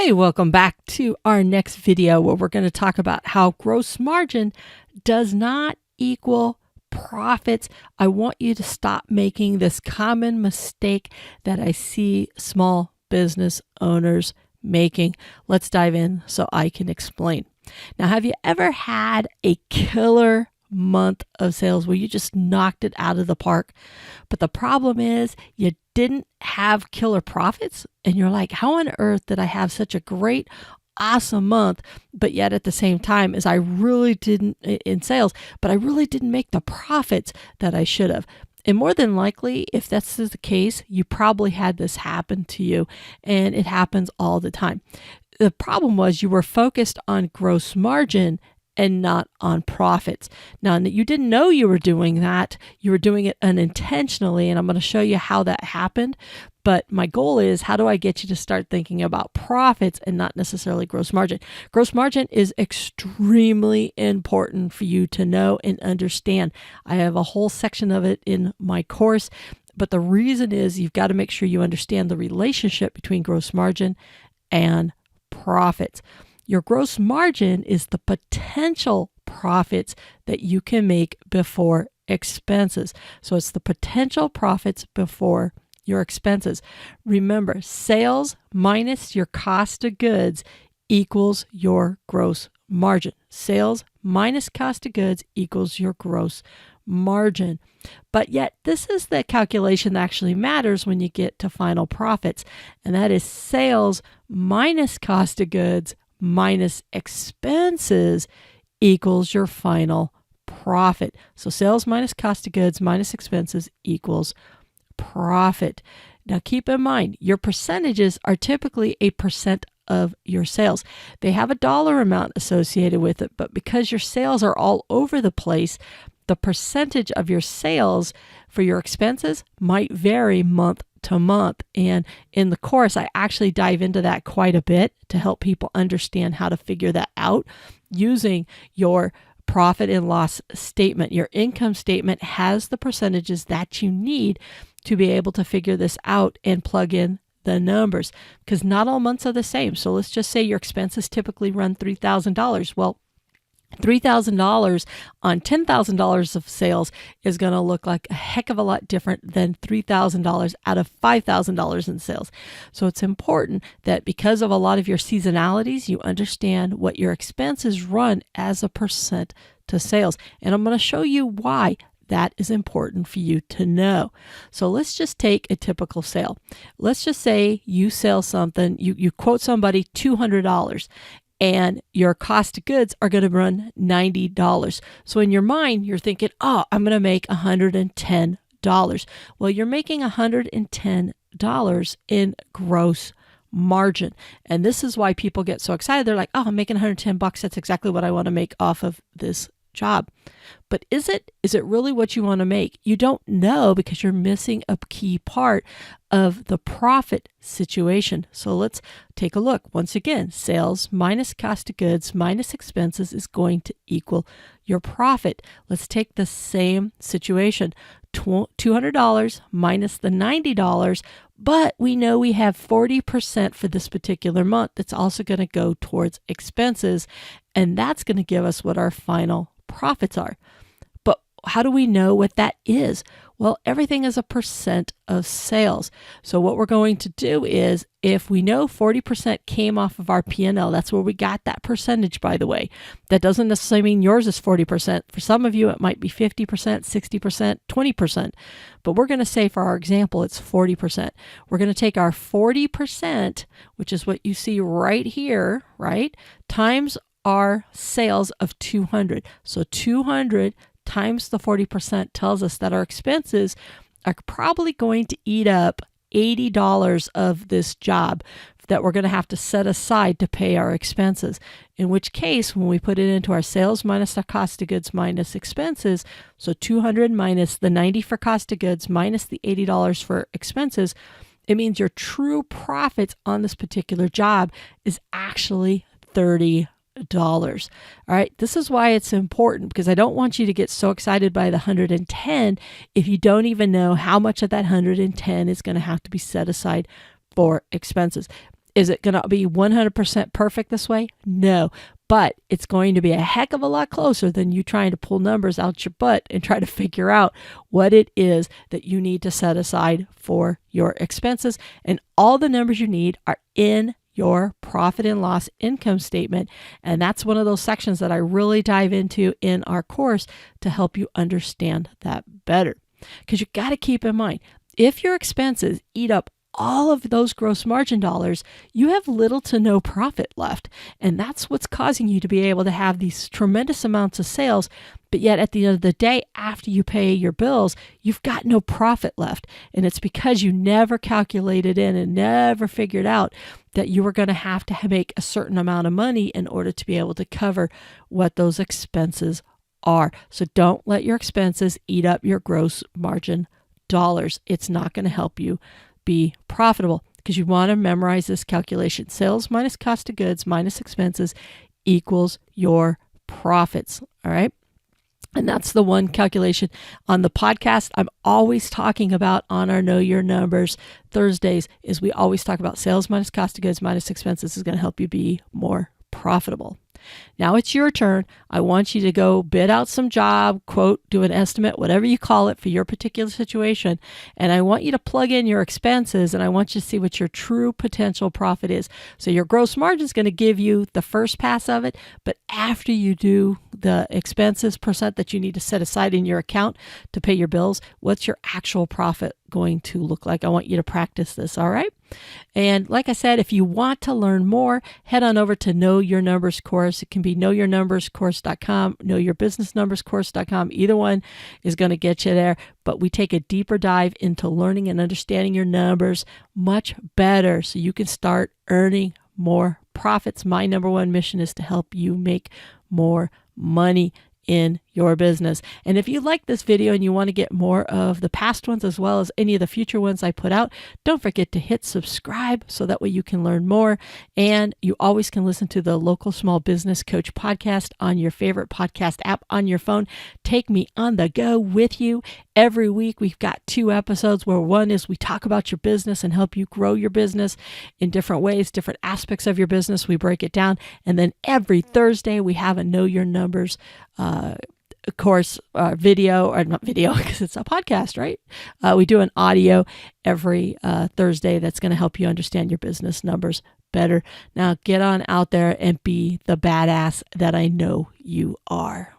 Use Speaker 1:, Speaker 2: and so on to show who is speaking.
Speaker 1: Hey, welcome back to our next video where we're going to talk about how gross margin does not equal profits. I want you to stop making this common mistake that I see small business owners making. Let's dive in so I can explain. Now, have you ever had a killer month of sales where you just knocked it out of the park, but the problem is you didn't have killer profits, and you're like, how on earth did I have such a great, awesome month, but yet at the same time as I really didn't in sales, but I really didn't make the profits that I should have? And more than likely, if that's the case, you probably had this happen to you, and it happens all the time. The problem was you were focused on gross margin and not on profits. Now, you didn't know you were doing that. You were doing it unintentionally, and I'm going to show you how that happened. But my goal is, how do I get you to start thinking about profits and not necessarily gross margin? Gross margin is extremely important for you to know and understand. I have a whole section of it in my course, but the reason is you've got to make sure you understand the relationship between gross margin and profits. Your gross margin is the potential profits that you can make before expenses. So it's the potential profits before your expenses. Remember, sales minus your cost of goods equals your gross margin. Sales minus cost of goods equals your gross margin. But yet, this is the calculation that actually matters when you get to final profits, and that is sales minus cost of goods minus expenses equals your final profit. So sales minus cost of goods minus expenses equals profit. Now keep in mind, your percentages are typically a percent of your sales. They have a dollar amount associated with it, but because your sales are all over the place, the percentage of your sales for your expenses might vary month to month. And in the course, I actually dive into that quite a bit to help people understand how to figure that out using your profit and loss statement. Your income statement has the percentages that you need to be able to figure this out and plug in the numbers, because not all months are the same. So let's just say your expenses typically run $3,000. Well, $3,000 on $10,000 of sales is going to look like a heck of a lot different than $3,000 out of $5,000 in sales. So it's important that because of a lot of your seasonalities, you understand what your expenses run as a percent to sales. And I'm going to show you why that is important for you to know. So let's just take a typical sale. Let's just say you sell something, you quote somebody $200. And your cost of goods are going to run $90. So in your mind, you're thinking, oh, I'm going to make $110. Well, you're making $110 in gross margin. And this is why people get so excited. They're like, oh, I'm making $110. That's exactly what I want to make off of this job. But is it really what you want to make? You don't know, because you're missing a key part of the profit situation. So let's take a look. Once again, sales minus cost of goods minus expenses is going to equal your profit. Let's take the same situation. $200 minus the $90, but we know we have 40% for this particular month that's also going to go towards expenses, and that's going to give us what our final profits are. But how do we know what that is? Well, everything is a percent of sales. So what we're going to do is, if we know 40% came off of our P&L, that's where we got that percentage, by the way. That doesn't necessarily mean yours is 40%. For some of you, it might be 50%, 60%, 20%. But we're going to say, for our example, it's 40%. We're going to take our 40%, which is what you see right here, right, times our sales of 200. So 200 times the 40% tells us that our expenses are probably going to eat up $80 of this job that we're going to have to set aside to pay our expenses. In which case, when we put it into our sales minus our cost of goods minus expenses, so 200 minus the 90 for cost of goods minus the $80 for expenses, it means your true profits on this particular job is actually $30. All right. This is why it's important, because I don't want you to get so excited by the 110 if you don't even know how much of that 110 is going to have to be set aside for expenses. Is it going to be 100% perfect this way? No, but it's going to be a heck of a lot closer than you trying to pull numbers out your butt and try to figure out what it is that you need to set aside for your expenses. And all the numbers you need are in your profit and loss income statement. And that's one of those sections that I really dive into in our course to help you understand that better. Because you got to keep in mind, if your expenses eat up all of those gross margin dollars, you have little to no profit left. And that's what's causing you to be able to have these tremendous amounts of sales. But yet at the end of the day, after you pay your bills, you've got no profit left. And it's because you never calculated in and never figured out that you were going to make a certain amount of money in order to be able to cover what those expenses are. So don't let your expenses eat up your gross margin dollars. It's not going to help you be profitable, because you want to memorize this calculation. Sales minus cost of goods minus expenses equals your profits. All right. And that's the one calculation on the podcast I'm always talking about on our Know Your Numbers Thursdays. Is we always talk about sales minus cost of goods minus expenses is going to help you be more profitable. Now it's your turn. I want you to go bid out some job, quote, do an estimate, whatever you call it for your particular situation. And I want you to plug in your expenses, and I want you to see what your true potential profit is. So your gross margin is going to give you the first pass of it, but after you do the expenses percent that you need to set aside in your account to pay your bills, what's your actual profit going to look like? I want you to practice this, all right? And like I said, if you want to learn more, head on over to Know Your Numbers course. It can be knowyournumberscourse.com, knowyourbusinessnumberscourse.com. Either one is going to get you there, but we take a deeper dive into learning and understanding your numbers much better so you can start earning more profits. My number one mission is to help you make more money in your business. And if you like this video and you want to get more of the past ones as well as any of the future ones I put out, don't forget to hit subscribe so that way you can learn more. And you always can listen to the Local Small Business Coach podcast on your favorite podcast app on your phone. Take me on the go with you. Every week we've got 2 episodes where one is we talk about your business and help you grow your business in different ways, different aspects of your business. We break it down. And then every Thursday we have a Know Your Numbers course, video, or not video because it's a podcast, right? We do an audio every Thursday that's going to help you understand your business numbers better. Now get on out there and be the badass that I know you are.